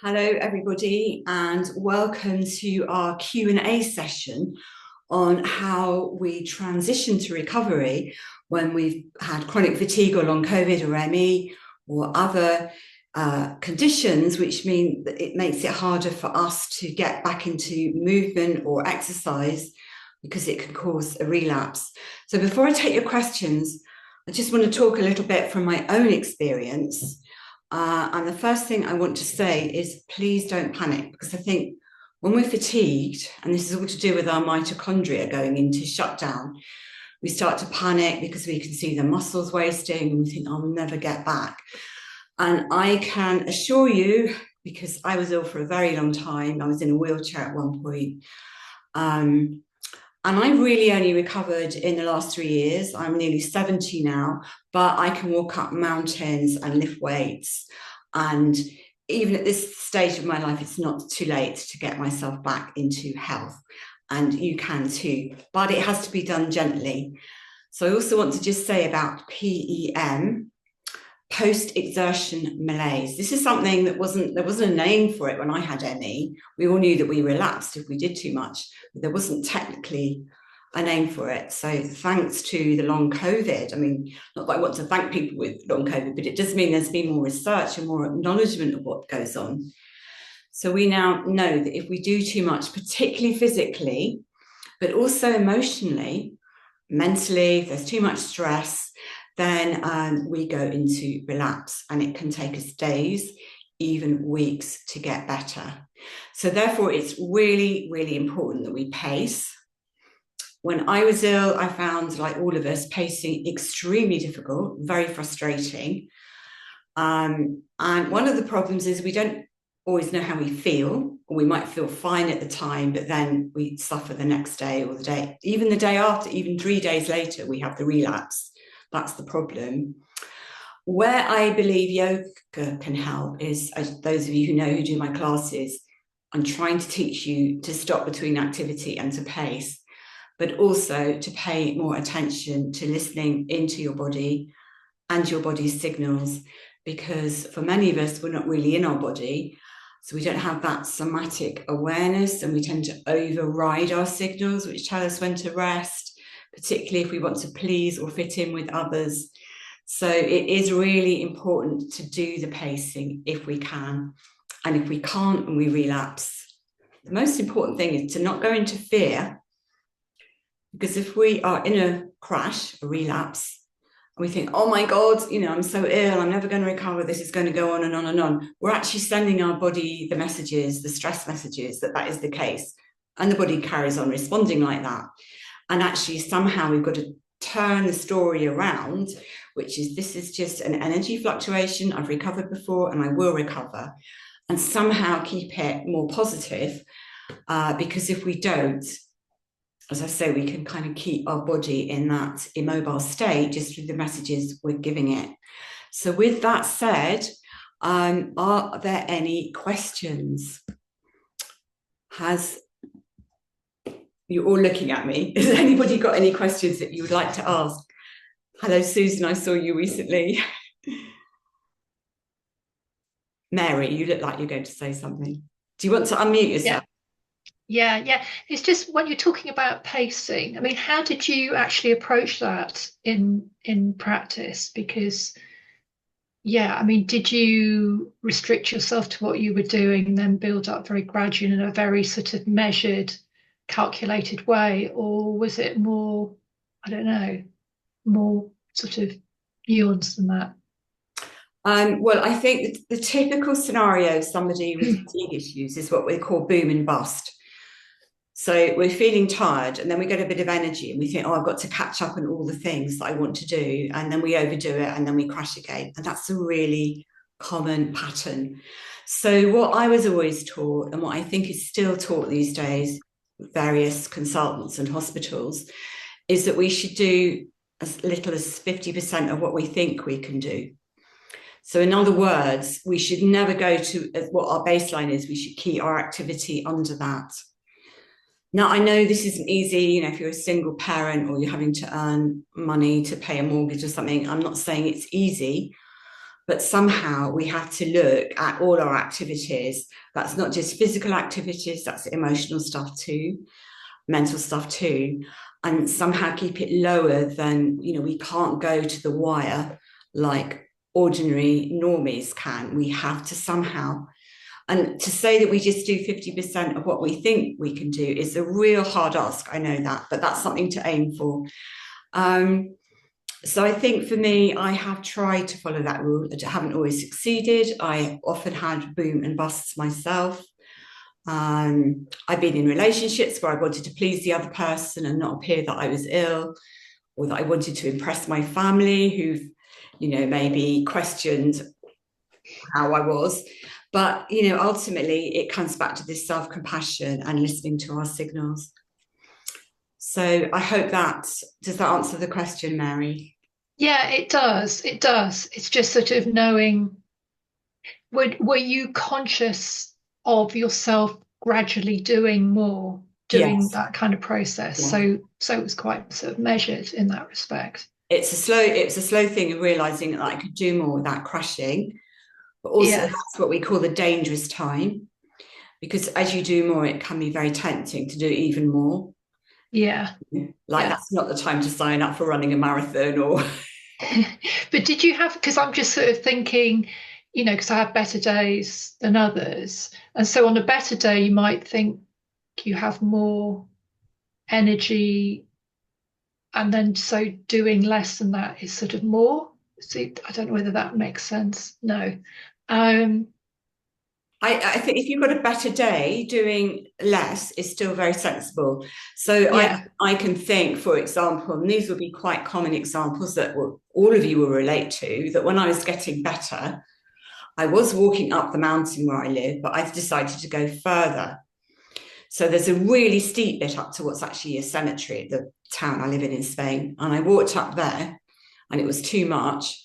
Hello, everybody, and welcome to our Q&A session on how we transition to recovery when we've had chronic fatigue or long COVID or ME or other conditions, which mean that it makes it harder for us to get back into movement or exercise because it can cause a relapse. So before I take your questions, I just want to talk a little bit from my own experience. And the first thing I want to say is please don't panic, because I think when we're fatigued, and this is all to do with our mitochondria going into shutdown, we start to panic because we can see the muscles wasting and we think, I'll never get back. And I can assure you, because I was ill for a very long time, I was in a wheelchair at one point, and I really only recovered in the last 3 years. I'm nearly 70 now, but I can walk up mountains and lift weights. And even at this stage of my life, it's not too late to get myself back into health. And you can too, but it has to be done gently. So I also want to just say about PEM, post-exertional malaise. This is something that there wasn't a name for it when I had ME. We all knew that we relapsed if we did too much, but there wasn't technically a name for it. So thanks to the long COVID, I mean, not that I want to thank people with long COVID, but it does mean there's been more research and more acknowledgement of what goes on. So we now know that if we do too much, particularly physically, but also emotionally, mentally, if there's too much stress, then we go into relapse, and it can take us days, even weeks to get better. So therefore, it's really, really important that we pace. When I was ill, I found, like all of us, pacing extremely difficult, very frustrating. And one of the problems is we don't always know how we feel, or we might feel fine at the time, but then we suffer the next day or even the day after, even 3 days later, we have the relapse. That's the problem. Where I believe yoga can help is, as those of you who know who do my classes, I'm trying to teach you to stop between activity and to pace, but also to pay more attention to listening into your body and your body's signals, because for many of us, we're not really in our body. So we don't have that somatic awareness, and we tend to override our signals, which tell us when to rest, particularly if we want to please or fit in with others. So it is really important to do the pacing if we can. And if we can't and we relapse, the most important thing is to not go into fear, because if we are in a crash, a relapse, and we think, oh my God, I'm so ill, I'm never going to recover, this is going to go on and on and on, we're actually sending our body the messages, the stress messages, that is the case. And the body carries on responding like that. And actually, somehow we've got to turn the story around, which is, this is just an energy fluctuation. I've recovered before and I will recover. And somehow keep it more positive, because if we don't, as I say, we can kind of keep our body in that immobile state just through the messages we're giving it. So with that said, are there any questions? You're all looking at me. Has anybody got any questions that you would like to ask? Hello, Susan, I saw you recently. Mary, you look like you're going to say something. Do you want to unmute yourself? Yeah. It's just when you're talking about pacing, I mean, how did you actually approach that in practice? Because, I mean, did you restrict yourself to what you were doing and then build up very gradually in a very sort of measured, calculated way? Or was it more, I don't know, more sort of nuanced than that? Well, I think the typical scenario of somebody with fatigue issues is what we call boom and bust. So we're feeling tired, and then we get a bit of energy and we think, oh, I've got to catch up on all the things that I want to do. And then we overdo it and then we crash again. And that's a really common pattern. So what I was always taught, and what I think is still taught these days with various consultants and hospitals, is that we should do as little as 50% of what we think we can do. So in other words, we should never go to what our baseline is. We should keep our activity under that. Now, I know this isn't easy, if you're a single parent or you're having to earn money to pay a mortgage or something. I'm not saying it's easy, but somehow we have to look at all our activities. That's not just physical activities, that's emotional stuff too, mental stuff too, and somehow keep it lower than, we can't go to the wire like ordinary normies can. We have to somehow, and to say that we just do 50% of what we think we can do is a real hard ask. I know that, but that's something to aim for. So I think for me, I have tried to follow that rule. I haven't always succeeded. I often had boom and busts myself. I've been in relationships where I wanted to please the other person and not appear that I was ill, or that I wanted to impress my family who've, maybe questioned how I was. But, ultimately it comes back to this self-compassion and listening to our signals. So I hope does that answer the question, Mary? Yeah, it does. It does. It's just sort of knowing, were you conscious of yourself gradually doing more, doing Yes. that kind of process? Yeah. So it was quite sort of measured in that respect. It's a slow thing of realizing that I could do more without crashing, but also Yeah, that's what we call the dangerous time, because as you do more, it can be very tempting to do even more. yeah, Like yeah. that's not the time to sign up for running a marathon or But did you have, because I'm just sort of thinking, because I have better days than others. And so on a better day, you might think you have more energy, and then so doing less than that is sort of more. See, I don't know whether that makes sense. No. Um, I think if you've got a better day, doing less is still very sensible. So yeah, I can think, for example, and these will be quite common examples that all of you will relate to, that when I was getting better, I was walking up the mountain where I live, but I've decided to go further. So there's a really steep bit up to what's actually a cemetery, the town I live in Spain. And I walked up there and it was too much.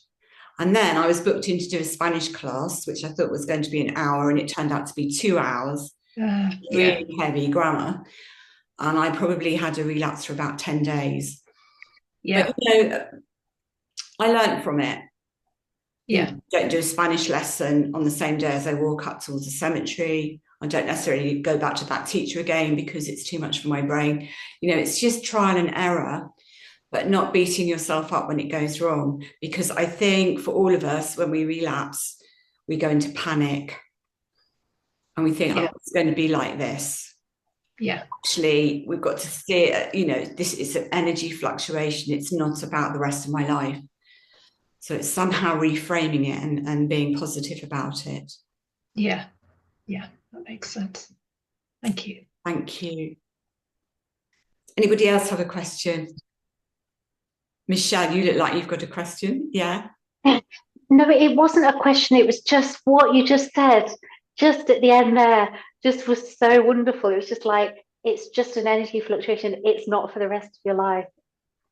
And then I was booked in to do a Spanish class, which I thought was going to be an hour, and it turned out to be 2 hours, yeah, really heavy grammar. And I probably had a relapse for about 10 days. But, yeah, I learned from it. yeah, Don't do a Spanish lesson on the same day as I walk up towards the cemetery. I don't necessarily go back to that teacher again because it's too much for my brain. It's just trial and error, but not beating yourself up when it goes wrong. Because I think for all of us, when we relapse, we go into panic and we think, oh, yeah, it's going to be like this. yeah, Actually, we've got to see it, this is an energy fluctuation. It's not about the rest of my life. So it's somehow reframing it and being positive about it. yeah, yeah. That makes sense. Thank you. Thank you. Anybody else have a question? Michelle, you look like you've got a question. Yeah. No, it wasn't a question. It was just what you just said, just at the end there, just was so wonderful. It was just like, it's just an energy fluctuation. It's not for the rest of your life.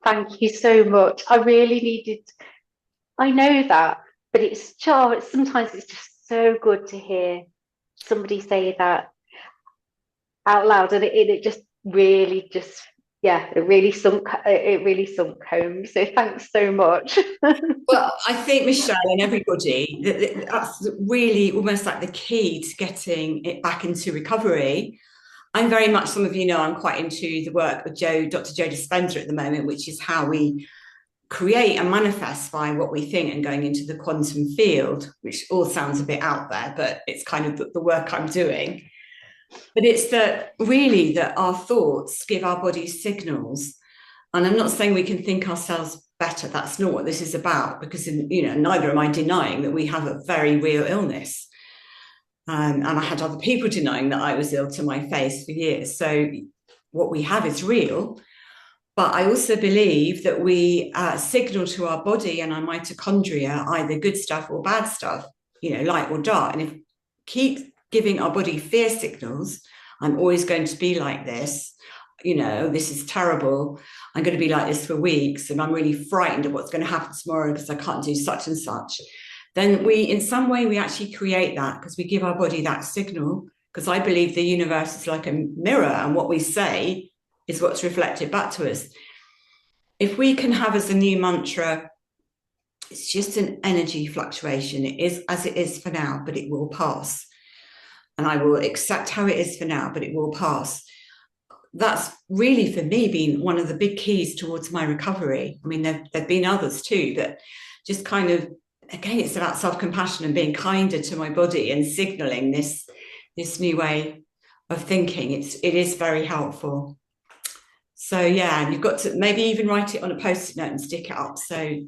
Thank you so much. I really needed, I know that, but sometimes it's just so good to hear somebody say that out loud. And it just really just, yeah, it really sunk home. So thanks so much. Well, I think Michelle and everybody, that's really almost like the key to getting it back into recovery. I'm very much, some of you know, I'm quite into the work of Dr. Joe Dispenza at the moment, which is how we create and manifest by what we think and going into the quantum field, which all sounds a bit out there, but it's kind of the work I'm doing. But it's that really that our thoughts give our bodies signals. And I'm not saying we can think ourselves better. That's not what this is about, because neither am I denying that we have a very real illness. And I had other people denying that I was ill to my face for years. So what we have is real. But I also believe that we signal to our body and our mitochondria either good stuff or bad stuff, light or dark. And if we keep giving our body fear signals, I'm always going to be like this, this is terrible, I'm going to be like this for weeks, and I'm really frightened of what's going to happen tomorrow because I can't do such and such, then in some way, we actually create that because we give our body that signal. Because I believe the universe is like a mirror, and what we say is what's reflected back to us. If we can have as a new mantra, It's just an energy fluctuation. It is as it is for now, but it will pass. And I will accept how it is for now, but it will pass. That's really, for me, been one of the big keys towards my recovery. I mean, there've been others too, but just kind of, again, it's about self-compassion and being kinder to my body and signaling this new way of thinking. It is very helpful. So yeah, and you've got to maybe even write it on a post-it note and stick it up. So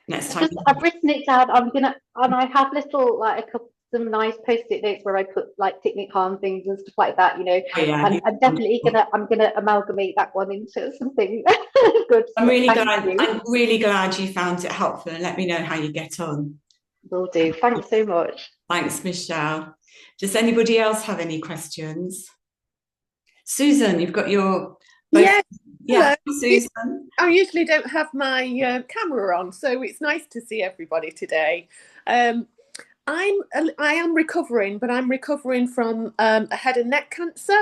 next time. I've written it down. And I have little, like, some nice post-it notes where I put like technique harm things and stuff like that, Oh, yeah. And I'm gonna amalgamate that one into something good. I'm really glad you found it helpful, and let me know how you get on. Will do. Thanks so much. Thanks, Michelle. Does anybody else have any questions? Susan, you've got your... Yeah. Yeah, Susan. I usually don't have my camera on, so it's nice to see everybody today. I am recovering, but I'm recovering from a head and neck cancer.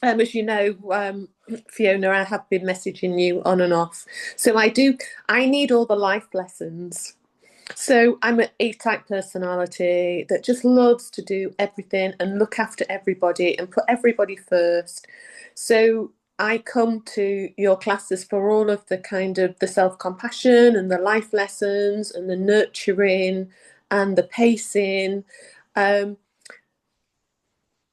As you know, Fiona, I have been messaging you on and off. So I need all the life lessons. So I'm an A-type personality that just loves to do everything and look after everybody and put everybody first. So I come to your classes for all of the kind of the self-compassion and the life lessons and the nurturing and the pacing.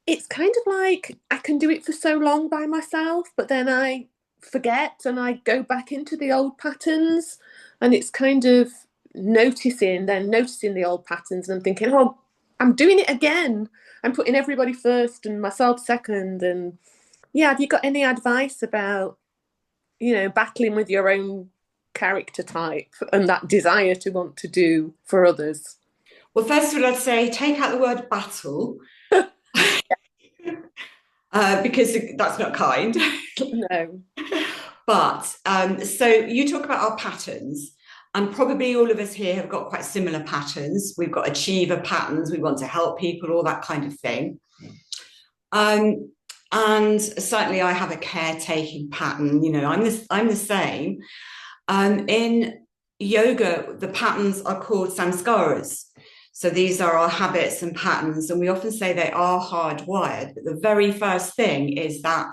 It's kind of like I can do it for so long by myself, but then I forget and I go back into the old patterns, and it's kind of noticing the old patterns, and I'm thinking, oh, I'm doing it again. I'm putting everybody first and myself second. And yeah, have you got any advice about, battling with your own character type and that desire to want to do for others? Well, first of all, I'd say take out the word battle. Because that's not kind. No. But so you talk about our patterns, and probably all of us here have got quite similar patterns. We've got achiever patterns. We want to help people, all that kind of thing. And certainly I have a caretaking pattern. I'm the same. In yoga, the patterns are called samskaras. So these are our habits and patterns, and we often say they are hardwired. But the very first thing is that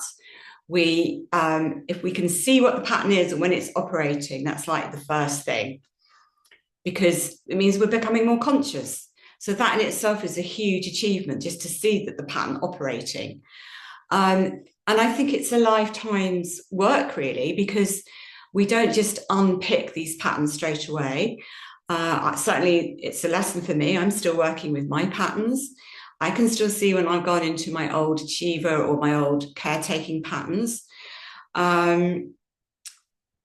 if we can see what the pattern is and when it's operating, that's like the first thing, because it means we're becoming more conscious. So that in itself is a huge achievement, just to see that the pattern operating. And I think it's a lifetime's work, really, because we don't just unpick these patterns straight away. Certainly, it's a lesson for me. I'm still working with my patterns. I can still see when I've gone into my old achiever or my old caretaking patterns. And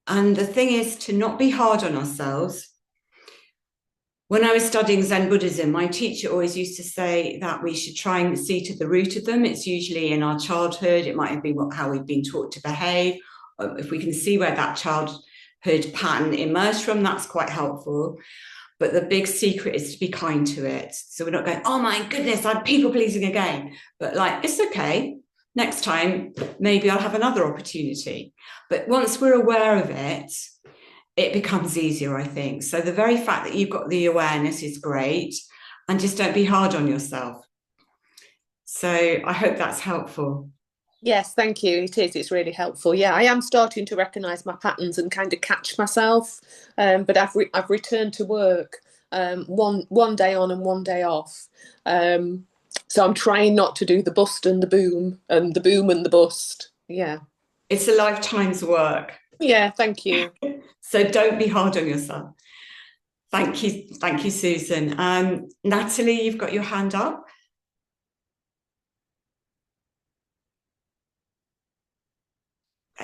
the thing is to not be hard on ourselves. When I was studying Zen Buddhism, my teacher always used to say that we should try and see to the root of them. It's usually in our childhood. It might have been how we've been taught to behave. If we can see where that childhood pattern emerged from, that's quite helpful. But the big secret is to be kind to it. So we're not going, oh my goodness, I'm people pleasing again. But like, it's okay. Next time, maybe I'll have another opportunity. But once we're aware of it, it becomes easier, I think. So the very fact that you've got the awareness is great, and just don't be hard on yourself. So I hope that's helpful. Yes, thank you. It is. It's really helpful. Yeah, I am starting to recognise my patterns and kind of catch myself. But I've returned to work one day on and one day off. So I'm trying not to do the bust and the boom and the boom and the bust. Yeah. It's a lifetime's work. Yeah, thank you. So don't be hard on yourself. Thank you, Susan. Natalie, you've got your hand up.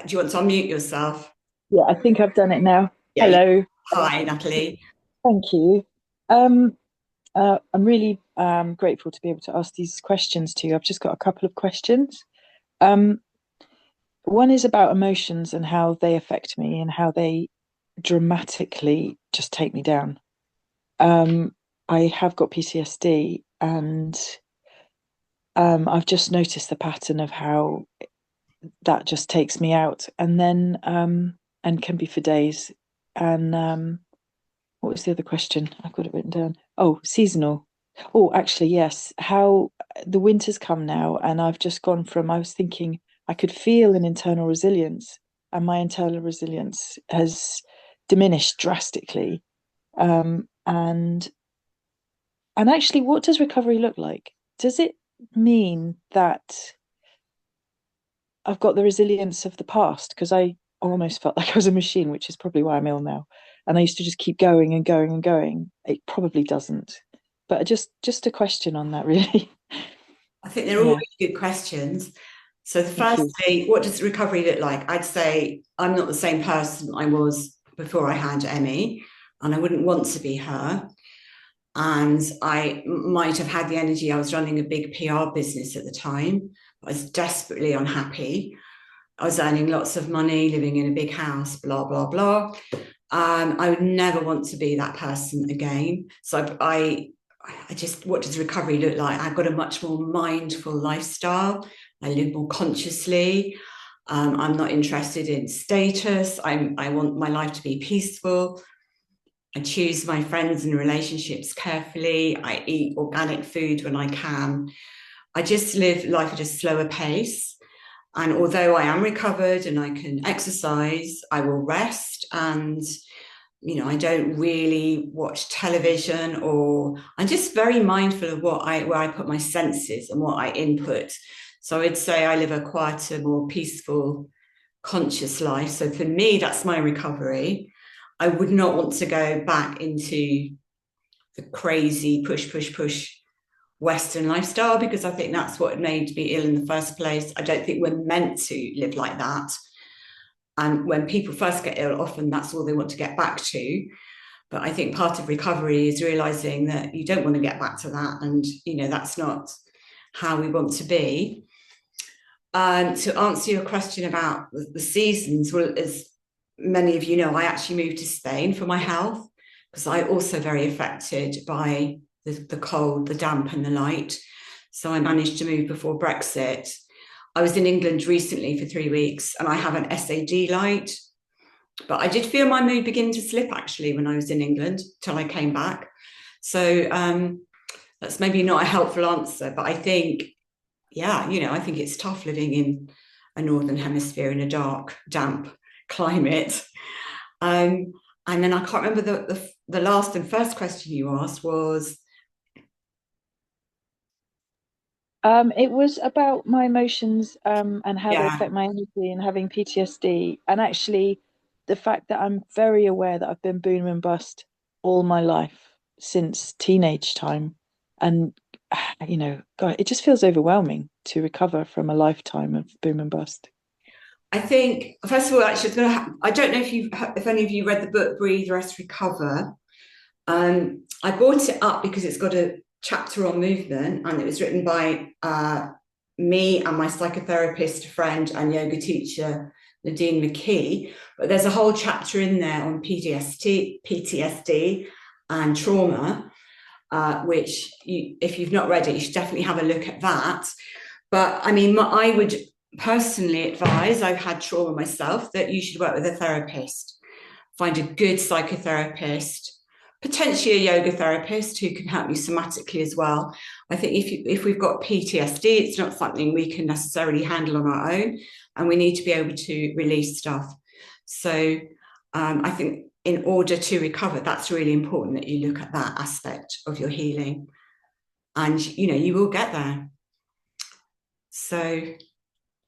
Do you want to unmute yourself? Yeah, I think I've done it now. Yeah. Hello. Hi, Natalie. Thank you. I'm really grateful to be able to ask these questions to you. I've just got a couple of questions. One is about emotions and how they affect me and how they dramatically just take me down. I have got PTSD, and I've just noticed the pattern of how that just takes me out, and then and can be for days. And what was the other question? I've got it written down. Oh, seasonal. Oh, actually, yes. How the winter's come now, and I've just gone from, I was thinking I could feel an internal resilience, and my internal resilience has diminished drastically. And actually, what does recovery look like? Does it mean that I've got the resilience of the past? Because I almost felt like I was a machine, which is probably why I'm ill now. And I used to just keep going and going and going. It probably doesn't. But just a question on that, really. I think they're all really good questions. So firstly, what does recovery look like? I'd say I'm not the same person I was before I had Emmy, and I wouldn't want to be her. And I might have had the energy. I was running a big PR business at the time. I was desperately unhappy. I was earning lots of money, living in a big house, blah, blah, blah. I would never want to be that person again. So I just, what does recovery look like? I've got a much more mindful lifestyle. I live more consciously. I'm not interested in status. I want my life to be peaceful. I choose my friends and relationships carefully. I eat organic food when I can. I just live life at a slower pace. And although I am recovered and I can exercise, I will rest. And, I don't really watch television, or I'm just very mindful of where I put my senses and what I input. So I'd say I live a quieter, more peaceful, conscious life. So for me, that's my recovery. I would not want to go back into the crazy push Western lifestyle, because I think that's what made me ill in the first place. I don't think we're meant to live like that. And when people first get ill, often that's all they want to get back to. But I think part of recovery is realizing that you don't want to get back to that. And, that's not how we want to be. To answer your question about the seasons, well, as many of you know, I actually moved to Spain for my health, because I'm also very affected by the cold, the damp and the light. So I managed to move before Brexit. I was in England recently for 3 weeks, and I have an SAD light, but I did feel my mood begin to slip actually when I was in England till I came back. So that's maybe not a helpful answer, but I think, I think it's tough living in a Northern Hemisphere in a dark, damp climate. And then I can't remember the last and first question you asked was. It was about my emotions and how they affect my energy, and having PTSD, and actually the fact that I'm very aware that I've been boom and bust all my life since teenage time. And, God, it just feels overwhelming to recover from a lifetime of boom and bust. I think, first of all, actually, I don't know if any of you read the book Breathe, Rest, Recover. I brought it up because it's got a chapter on movement, and it was written by me and my psychotherapist friend and yoga teacher Nadine McKee. But there's a whole chapter in there on PTSD and trauma, which if you've not read it, you should definitely have a look at that. But I mean, I would personally advise, I've had trauma myself, that you should work with a therapist. Find a good psychotherapist, potentially a yoga therapist who can help you somatically as well. I think if we've got PTSD, it's not something we can necessarily handle on our own, and we need to be able to release stuff. So I think in order to recover, that's really important that you look at that aspect of your healing, and you will get there. So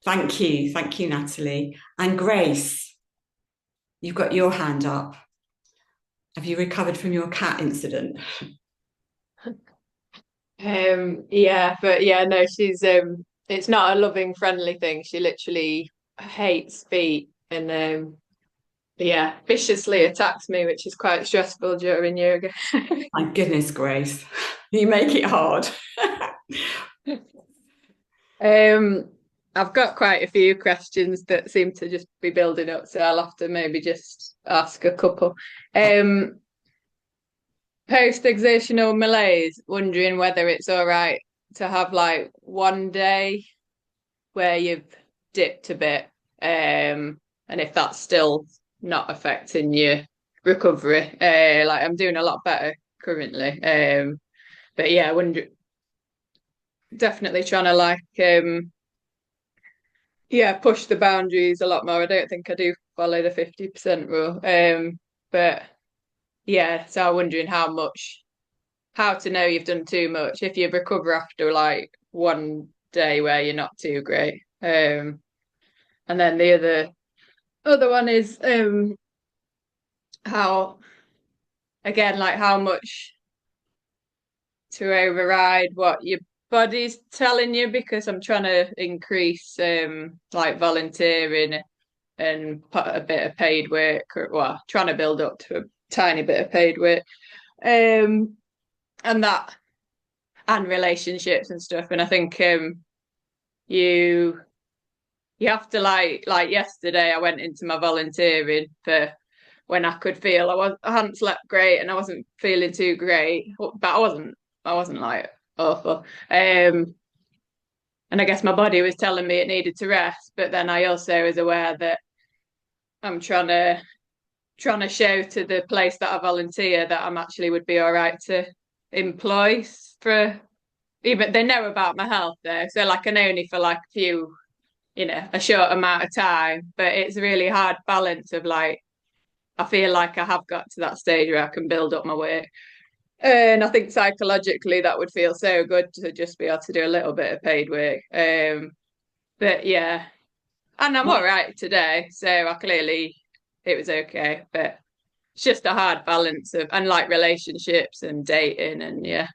thank you, Natalie. And Grace, you've got your hand up. Have you recovered from your cat incident? No, she's it's not a loving, friendly thing. She literally hates feet, and viciously attacks me, which is quite stressful during yoga. My goodness, Grace, you make it hard. I've got quite a few questions that seem to just be building up, so I'll have to maybe just ask a couple. Post-exertional malaise, wondering whether it's all right to have like one day where you've dipped a bit, and if that's still not affecting your recovery. Like I'm doing a lot better currently. But yeah, I wonder, definitely trying to like push the boundaries a lot more. I don't think I do follow the 50% rule. But yeah, so I'm wondering how to know you've done too much if you recover after like one day where you're not too great. And then the other one is how, again, like how much to override what your body's telling you, because I'm trying to increase like volunteering and put a bit of paid work, well, trying to build up to a tiny bit of paid work. And that, and relationships and stuff. And I think you have to like yesterday I went into my volunteering for when I could feel I hadn't slept great and I wasn't feeling too great, but I wasn't like awful. And I guess my body was telling me it needed to rest, but then I also was aware that I'm trying to show to the place that I volunteer that I'm actually would be all right to employ for, even they know about my health though. So like I know only for like a few, a short amount of time, but it's a really hard balance of like, I feel like I have got to that stage where I can build up my weight. And I think psychologically that would feel so good to just be able to do a little bit of paid work. But yeah, and I'm all right today. So it was okay. But it's just a hard balance of, and like relationships and dating and yeah.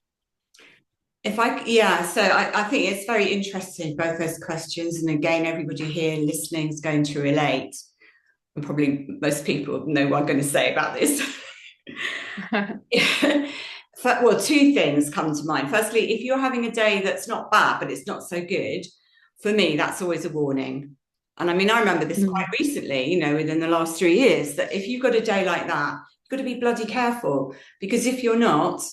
So I think it's very interesting, both those questions. And again, everybody here listening is going to relate. And probably most people know what I'm going to say about this. Well, two things come to mind. Firstly, if you're having a day that's not bad, but it's not so good, for me, that's always a warning. And I mean, I remember this quite recently, within the last 3 years, that if you've got a day like that, you've got to be bloody careful, because if you're not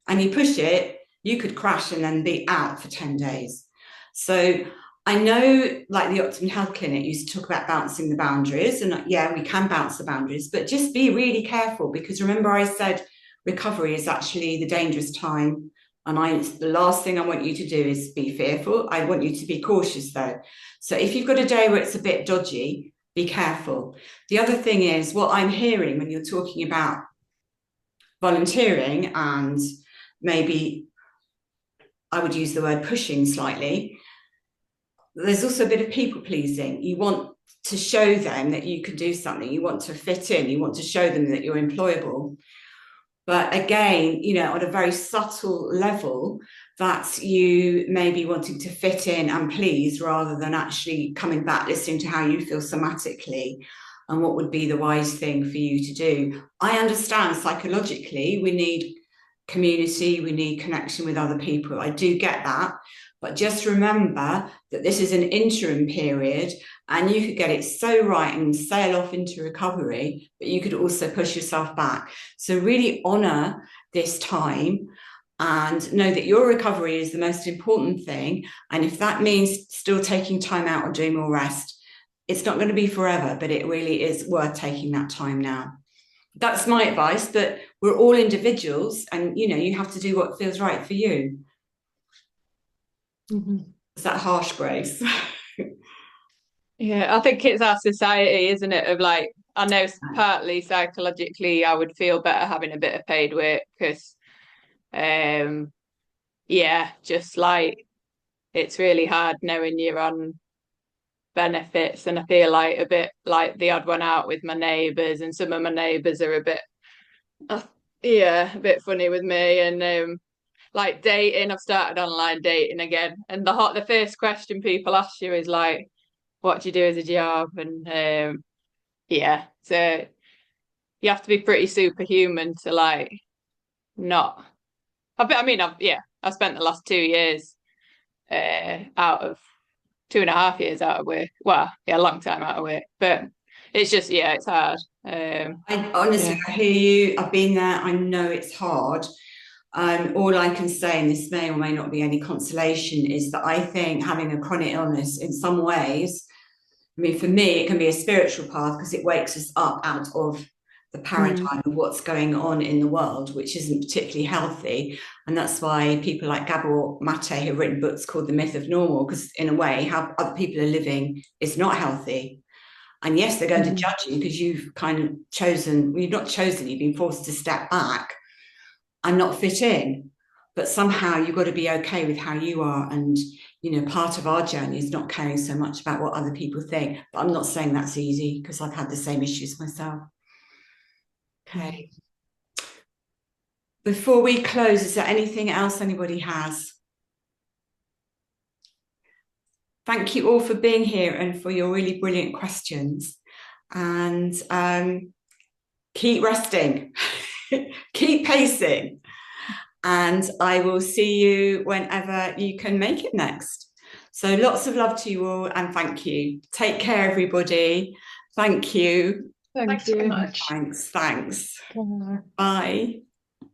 and you push it, you could crash and then be out for 10 days. So I know, like the Optimum Health Clinic used to talk about bouncing the boundaries, and yeah, we can bounce the boundaries, but just be really careful, because remember I said recovery is actually the dangerous time. And the last thing I want you to do is be fearful. I want you to be cautious though. So if you've got a day where it's a bit dodgy, be careful. The other thing is, what I'm hearing when you're talking about volunteering, and maybe I would use the word pushing slightly, there's also a bit of people pleasing. You want to show them that you can do something. You want to fit in. You want to show them that you're employable. But again, on a very subtle level, that you may be wanting to fit in and please, rather than actually coming back, listening to how you feel somatically and what would be the wise thing for you to do. I understand psychologically we need community, we need connection with other people. I do get that. But just remember that this is an interim period, and you could get it so right and sail off into recovery, but you could also push yourself back. So really honour this time and know that your recovery is the most important thing. And if that means still taking time out or doing more rest, it's not going to be forever, but it really is worth taking that time now. That's my advice, but we're all individuals, and you have to do what feels right for you. Mm-hmm. Is that harsh, Grace? Yeah, I think it's our society, isn't it? Of like, I know partly psychologically I would feel better having a bit of paid work, because just like it's really hard knowing you're on benefits, and I feel like a bit like the odd one out with my neighbours, and some of my neighbours are a bit funny with me. And like dating, I've started online dating again, and the first question people ask you is like, what do you do as a job? And so you have to be pretty superhuman to like not. I've spent the last 2 years out of 2.5 years out of work. Well, yeah, a long time out of work, but it's just it's hard. I honestly, I hear you. I've been there. I know it's hard. All I can say, and this may or may not be any consolation, is that I think having a chronic illness in some ways, I mean, for me, it can be a spiritual path, because it wakes us up out of the paradigm of what's going on in the world, which isn't particularly healthy. And that's why people like Gabor Mate have written books called The Myth of Normal, because in a way, how other people are living is not healthy. And yes, they're going to judge you because you've kind of chosen, well, you've not chosen, you've been forced to step back and not fit in. But somehow you've got to be okay with how you are. And, you know, part of our journey is not caring so much about what other people think. But I'm not saying that's easy, because I've had the same issues myself. Okay. Before we close, is there anything else anybody has? Thank you all for being here and for your really brilliant questions. And keep resting, keep pacing. And I will see you whenever you can make it next. So lots of love to you all, and thank you. Take care, everybody. Thank you. Thanks so much. Thanks. Bye.